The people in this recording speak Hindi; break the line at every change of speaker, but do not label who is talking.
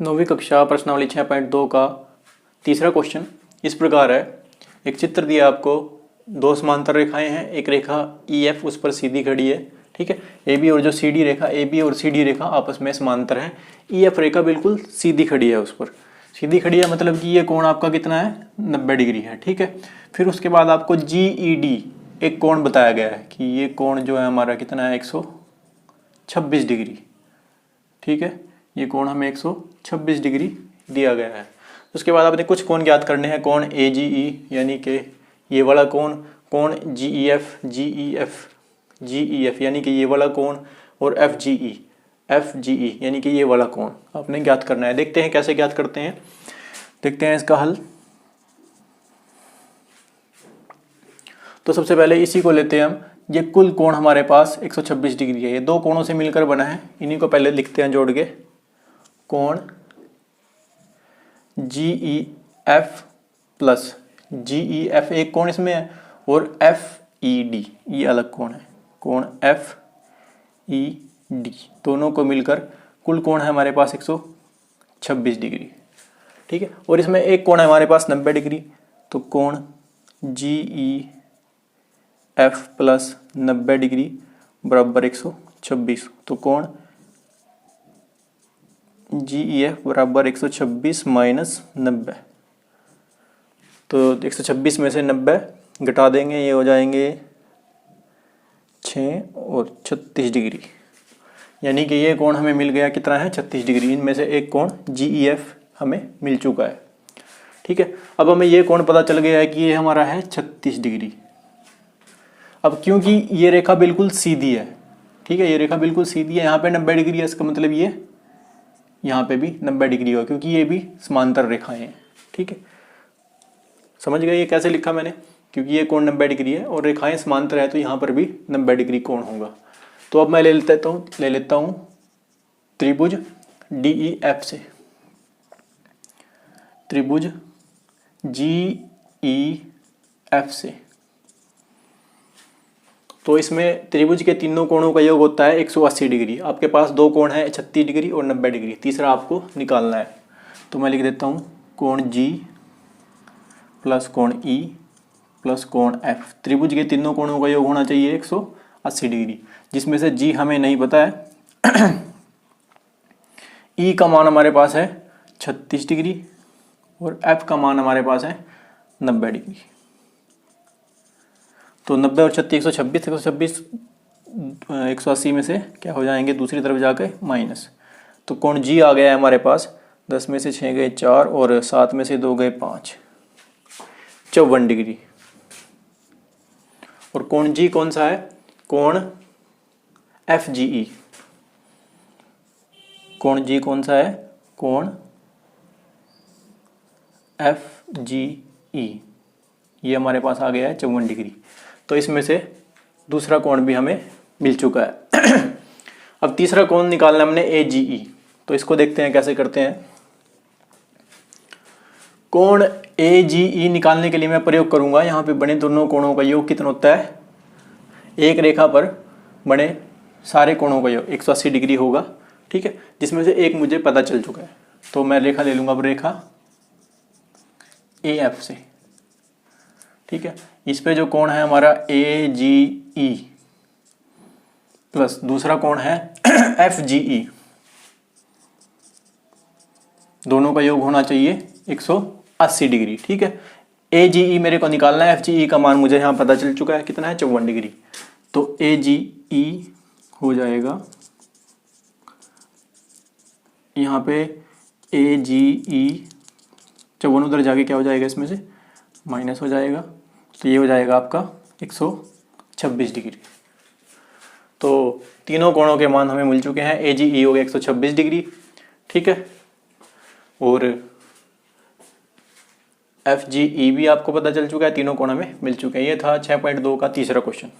नौवीं कक्षा प्रश्नावली 6.2 का तीसरा क्वेश्चन इस प्रकार है। एक चित्र दिया आपको, दो समांतर रेखाएं हैं, एक रेखा EF उस पर सीधी खड़ी है, ठीक है। AB और जो CD रेखा, AB और CD रेखा आपस में समांतर है। EF रेखा बिल्कुल सीधी खड़ी है, उस पर सीधी खड़ी है, मतलब कि ये कोण आपका कितना है, 90 डिग्री है, ठीक है। फिर उसके बाद आपको GED एक कोण बताया गया है कि ये कोण जो है हमारा कितना है, 126 डिग्री, ठीक है। ये कोण हमें 126 डिग्री दिया गया है। उसके बाद आपने कुछ कोण ज्ञात करने हैं, कोण AGE यानी कि ये वाला कोण, कोण GEF यानी कि ये वाला कोण, और FGE यानी कि ये वाला कोण आपने ज्ञात करना है। देखते हैं कैसे ज्ञात करते हैं, देखते हैं इसका हल। तो सबसे पहले इसी को लेते हैं हम। ये कुल कोण हमारे पास 126 डिग्री है, ये दो कोणों से मिलकर बना है, इन्हीं को पहले लिखते हैं जोड़ के। कोण GEF प्लस GEF एक कोण इसमें है, और FED ये अलग कोण है, कोण FED दोनों को मिलकर कुल कोण है हमारे पास 126 डिग्री, ठीक है। और इसमें एक कोण है हमारे पास 90 डिग्री, तो कोण GEF प्लस 90 डिग्री बराबर 126। तो कोण GEF बराबर 126 माइनस 90, तो 126 में से 90 घटा देंगे, ये हो जाएंगे 6 और 36 डिग्री, यानी कि ये कोण हमें मिल गया कितना है, 36 डिग्री। इनमें से एक कोण GEF हमें मिल चुका है, ठीक है। अब हमें ये कोण पता चल गया है कि ये हमारा है 36 डिग्री। अब क्योंकि ये रेखा बिल्कुल सीधी है, ठीक है, ये रेखा बिल्कुल सीधी है, यहाँ पे 90 डिग्री है, इसका मतलब ये यहाँ पे भी 90 डिग्री होगा, क्योंकि ये भी समांतर रेखाएं हैं, ठीक है। समझ गए ये कैसे लिखा मैंने, क्योंकि ये कोण 90 डिग्री है और रेखाएं समांतर है, तो यहाँ पर भी 90 डिग्री कोण होगा। तो अब मैं ले लेता हूँ त्रिभुज DEF से, त्रिभुज GEF से। तो इसमें त्रिभुज के तीनों कोणों का योग होता है 180 डिग्री। आपके पास दो कोण है 36 डिग्री और 90 डिग्री, तीसरा आपको निकालना है। तो मैं लिख देता हूँ कोण G प्लस कोण E प्लस कोण F। त्रिभुज के तीनों कोणों का योग होना चाहिए 180 डिग्री, जिसमें से G हमें नहीं पता है। E का मान हमारे पास है 36 डिग्री और F का मान हमारे पास है 90 डिग्री। तो 90 और 36 126 180 में से क्या हो जाएंगे, दूसरी तरफ जाके माइनस। तो कोण G आ गया है हमारे पास, 10 में से 6 गए 4 और 7 में से 2 गए 5, 54 डिग्री। और कोण G कौन सा है, कोण FGE। कोण G कौन सा है, कोण FGE, ये हमारे पास आ गया है 54 डिग्री। तो इसमें से दूसरा कोण भी हमें मिल चुका है। अब तीसरा कोण निकालना हमने AGE, तो इसको देखते हैं कैसे करते हैं। कोण AGE निकालने के लिए मैं प्रयोग करूंगा, यहाँ पे बने दोनों कोणों का योग कितना होता है, एक रेखा पर बने सारे कोणों का योग 180 डिग्री होगा, ठीक है, जिसमें से एक मुझे पता चल चुका है। तो मैं रेखा ले लूंगा, अब रेखा AF से, ठीक है। इस पे जो कोण है हमारा AGE प्लस दूसरा कोण है FGE, दोनों का योग होना चाहिए 180 डिग्री, ठीक है। AGE मेरे को निकालना है, FGE का मान मुझे यहाँ पता चल चुका है कितना है, 54 डिग्री। तो AGE हो जाएगा यहाँ पे AGE 54 उधर जाके क्या हो जाएगा, इसमें से माइनस हो जाएगा, तो ये हो जाएगा आपका 126 डिग्री। तो तीनों कोणों के मान हमें मिल चुके हैं। AGE हो गया 126 डिग्री, ठीक है, और FGE भी आपको पता चल चुका है, तीनों कोण हमें मिल चुके हैं। ये था 6.2 का तीसरा क्वेश्चन।